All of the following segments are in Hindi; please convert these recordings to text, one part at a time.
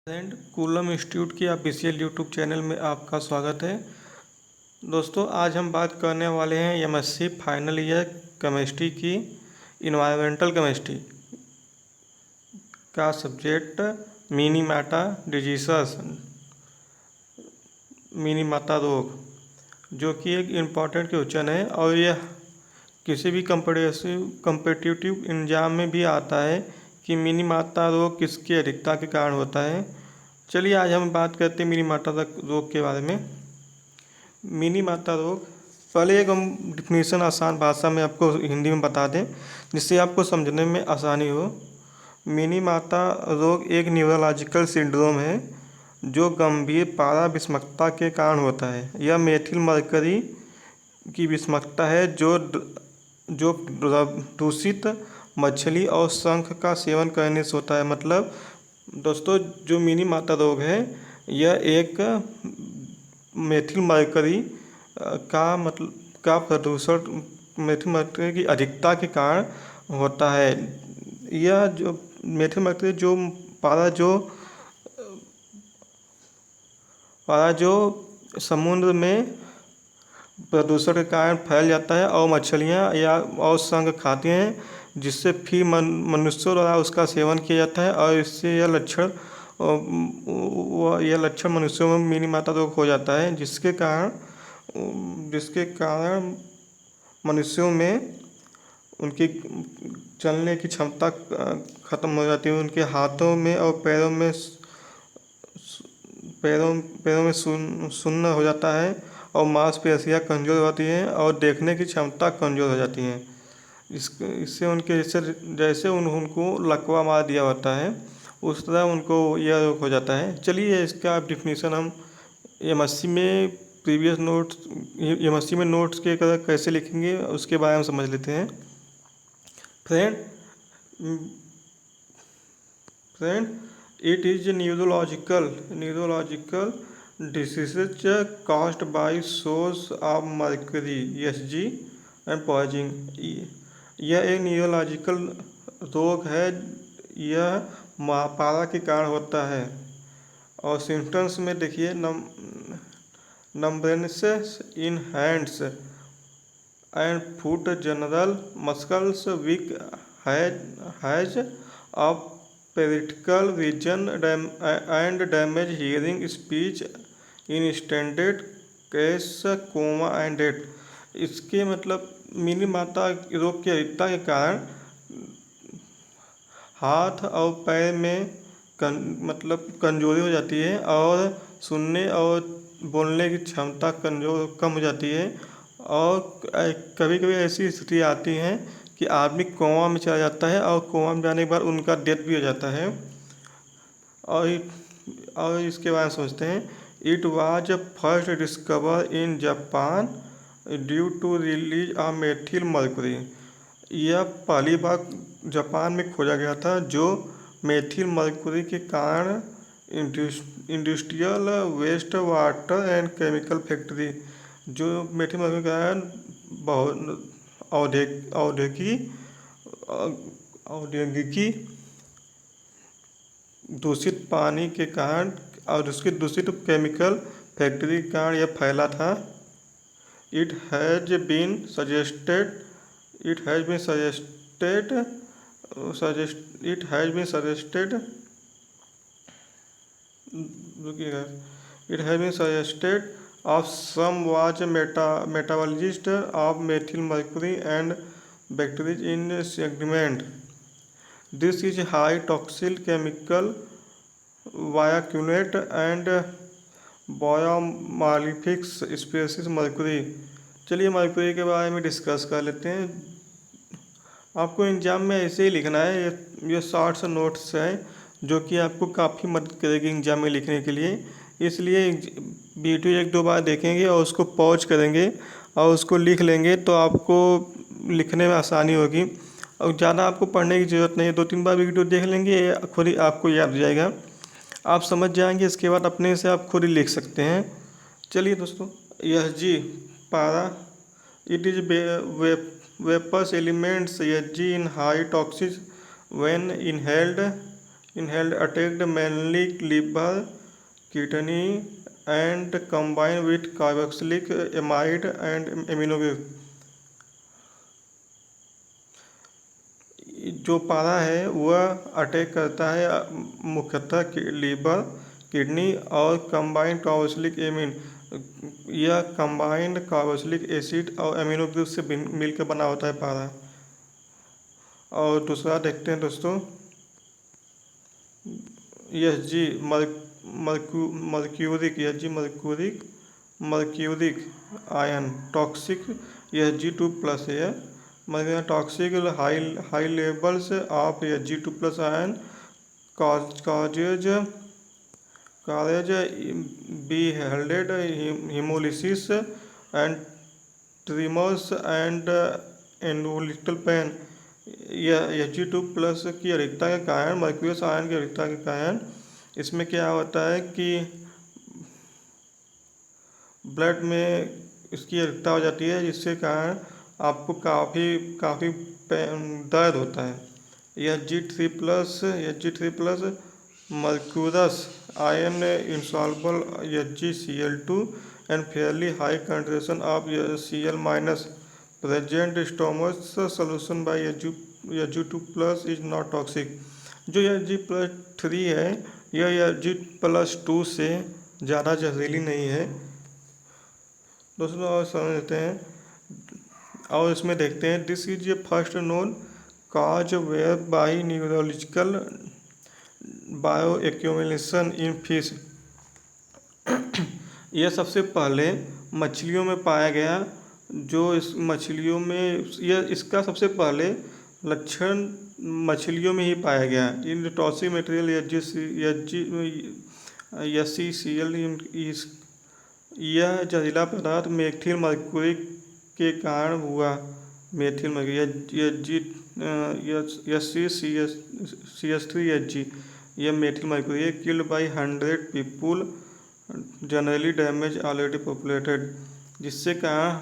एंड कूलम इंस्टीट्यूट की ऑफिशियल यूट्यूब चैनल में आपका स्वागत है। दोस्तों, आज हम बात करने वाले हैं एमएससी फाइनल ईयर केमिस्ट्री की इन्वायरमेंटल केमिस्ट्री का सब्जेक्ट मिनीमाटा डिजीज़स, मिनीमाता रोग, जो कि एक इम्पॉर्टेंट क्वेश्चन है और यह किसी भी कम्पिटिटिव एग्जाम में भी आता है कि मिनीमाता रोग किसकी अधिकता के कारण होता है। चलिए आज हम बात करते हैं मिनीमाता रोग के बारे में। मिनीमाता रोग, पहले एक हम डिफिनीशन आसान भाषा में आपको हिंदी में बता दें जिससे आपको समझने में आसानी हो। मिनीमाता रोग एक न्यूरोलॉजिकल सिंड्रोम है जो गंभीर पारा विषमता के कारण होता है। यह मेथिल मरकरी की विषमता है जो दूषित मछली और शंख का सेवन करने से होता है। मतलब दोस्तों, जो मिनीमाता रोग है यह एक मेथिल मरकरी का प्रदूषण, मेथिल मरकरी की अधिकता के कारण होता है। यह जो मेथिल मरकरी पारा जो समुद्र में प्रदूषण के कारण फैल जाता है और मछलियाँ या और शंख खाती हैं, जिससे फिर मनुष्यों द्वारा उसका सेवन किया जाता है और इससे यह लक्षण मनुष्यों में मिनीमाता रोग हो जाता है, जिसके कारण मनुष्यों में उनकी चलने की क्षमता ख़त्म हो जाती है। उनके हाथों में और पैरों में शून्य हो जाता है और मांसपेशियाँ कमज़ोर होती हैं और देखने की क्षमता कमज़ोर हो जाती है। इससे उनके जैसे उनको लकवा मार दिया होता है, उस तरह उनको यह रोग हो जाता है। चलिए इसका डिफिनीशन हम एमएससी में नोट्स के कैसे लिखेंगे उसके बारे में समझ लेते हैं। Friend, it is a neurological disease caused by source of mercury, ESG and poisoning। यह एक न्यूरोलॉजिकल रोग है, यह पारा के कारण होता है। और सिम्टम्स में देखिए, numbness in hands and foot, general muscles weak, has of peripheral vision and damage hearing, speech, extended case, coma and death। इसके मतलब मिनीमाता रोग की अधिकता के कारण हाथ और पैर में कमजोरी हो जाती है और सुनने और बोलने की क्षमता कम हो जाती है। और कभी कभी ऐसी स्थिति आती है कि आदमी कोमा में चला जाता है और कोमा में जाने के बाद उनका डेथ भी हो जाता है। और इसके बारे में सोचते हैं। It was first discover in Japan due to release of methyl mercury. यह पहली बार जापान में खोजा गया था, जो मेथिल मरकरी के कारण industrial waste water and chemical factory, जो मेथिल मरकरी के कारण बहुत औद्योगिकी दूषित पानी के कारण और उसके दूषित केमिकल फैक्ट्री के कारण यह फैला था। It has been suggested of some was metabolist of methyl mercury and bacteria in segment. This is high toxic chemical bioaccumulate and बायोमॉलिफिक स्पीसीज मरकरी। चलिए मरकरी के बारे में डिस्कस कर लेते हैं। आपको एग्जाम में ऐसे ही लिखना है। ये शॉर्ट्स नोट्स हैं जो कि आपको काफ़ी मदद करेगी एग्जाम में लिखने के लिए। इसलिए वीडियो एक दो बार देखेंगे और उसको पॉज करेंगे और उसको लिख लेंगे तो आपको लिखने में आसानी होगी। और ज़्यादा आपको पढ़ने की ज़रूरत नहीं है, 2-3 बार वीडियो देख लेंगे, खुद ही आपको याद हो जाएगा, आप समझ जाएंगे। इसके बाद अपने से आप खुद ही लिख सकते हैं। चलिए दोस्तों, ESG पारा, it is vapours elements ESG in high toxic when inhaled inhaled attacked mainly liver, kidney, and combined with carboxylic amide and aminobutyric। जो पारा है वह अटैक करता है मुख्यतः लीवर, किडनी और कंबाइंड कार्बोक्सिलिक एमिन। यह कंबाइंड कार्बोक्सिलिक एसिड और अमीनो ग्रुप से मिलकर बना होता है पारा। और दूसरा देखते हैं दोस्तों, ESG mercuric mercuric ion toxic Hg2+ है। Toxic high levels of Hg2+ ion causes beheaded hemolysis and tremors and endolittle pain। यह Hg2+ की अधिकता के कारण, मर्क्यूरियस आयन की अधिकता के कारण इसमें क्या होता है कि ब्लड में इसकी अधिकता हो जाती है, जिसके कारण आपको काफ़ी दर्द होता है। Hg3+ mercurous ion insoluble HgCl2 and fairly high concentration of Cl- present stomach solution by Hg2+ is not toxic। जो Hg+3 है यह Hg+2 से ज़्यादा जहरीली नहीं है दोस्तों। और समझते हैं और इसमें देखते हैं, this is a first known cause where by neurological bioaccumulation in fish. यह सबसे पहले मछलियों में पाया गया, जो इस मछलियों में इसका सबसे पहले लक्षण मछलियों में ही पाया गया। इन टॉक्सिक मटेरियल HgCl यह जहरीला पदार्थ मेथिल मर्क्यूरी के कारण हुआ। मेथिल मर्क्यूरी HgCH3Hg यह मेथिल मर्क्यूरी है। Killed by 100 people, generally damage already populated, जिससे कारण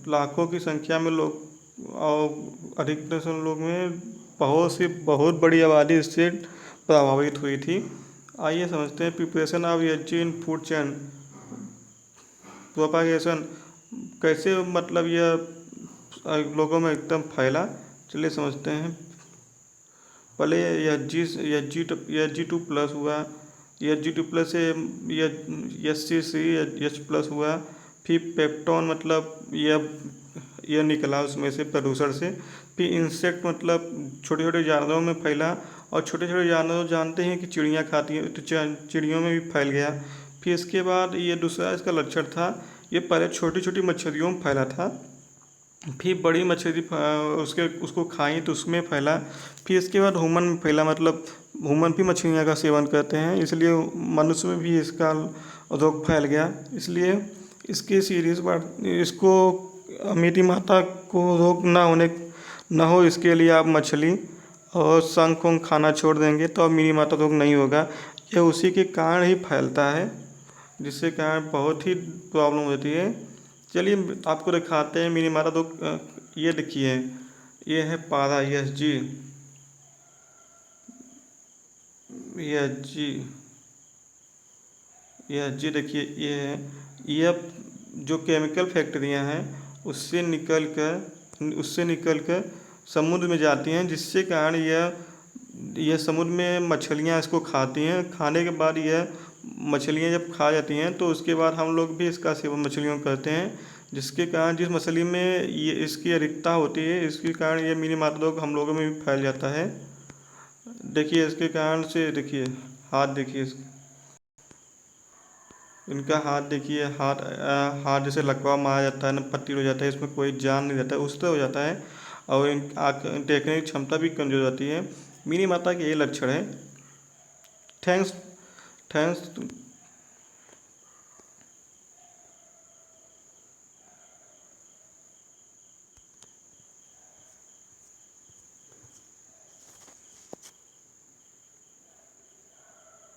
लाखों की संख्या में लोग और अधिकतर लोग में बहुत बड़ी आबादी इससे प्रभावित हुई थी। आइए समझते हैं preparation of Hg in food chain. Propagation कैसे, मतलब यह लोगों में एकदम फैला, चलिए समझते हैं। पहले Hg2+ हुआ, Hg2+ से HCCH+ हुआ, फिर पेप्टोन मतलब यह निकला उसमें से प्रदूषण से। फिर इंसेक्ट मतलब छोटे छोटे जानवरों में फैला, और छोटे छोटे जानवर जानते हैं कि चिड़ियाँ खाती हैं, तो चिड़ियों में भी फैल गया। फिर इसके बाद ये दूसरा इसका लक्षण था, ये पहले छोटी छोटी मछलियों में फैला था, फिर बड़ी मछली उसको खाई तो उसमें फैला, फिर इसके बाद ह्यूमन में फैला, मतलब ह्यूमन भी मछलियाँ का सेवन करते हैं, इसलिए मनुष्य में भी इसका रोग फैल गया। इसलिए इसकी सीरीज इसको मेरी माता को रोग ना हो इसके लिए आप मछली और शंख वंख खाना छोड़ देंगे तो अब मेरी माता रोग नहीं होगा। यह उसी के कारण ही फैलता है, जिससे कारण बहुत ही प्रॉब्लम होती है। चलिए आपको दिखाते हैं मेरी माता रोग। ये देखिए, ये है पारा ESG देखिए, ये है। यह जो केमिकल फैक्ट्रियाँ हैं उससे निकल कर समुद्र में जाती हैं, जिससे कारण यह समुद्र में मछलियाँ इसको खाती हैं। खाने के बाद यह मछलियाँ जब खा जाती हैं तो उसके बाद हम लोग भी इसका सेवन मछलियों करते हैं, जिसके कारण जिस मछली में ये इसकी अधिकता होती है, इसके कारण ये मिनी माता रोग हम लोगों में भी फैल जाता है। देखिए इसके कारण से, देखिए हाथ देखिए, इनका हाथ देखिए, हाथ जैसे लकवा मारा जाता है ना, पट्टी हो जाता है, इसमें कोई जान नहीं रहता है, उस तरह हो जाता है, और देखने की क्षमता भी कमजोर हो जाती है। मिनी माता के ये लक्षण है। थैंक्स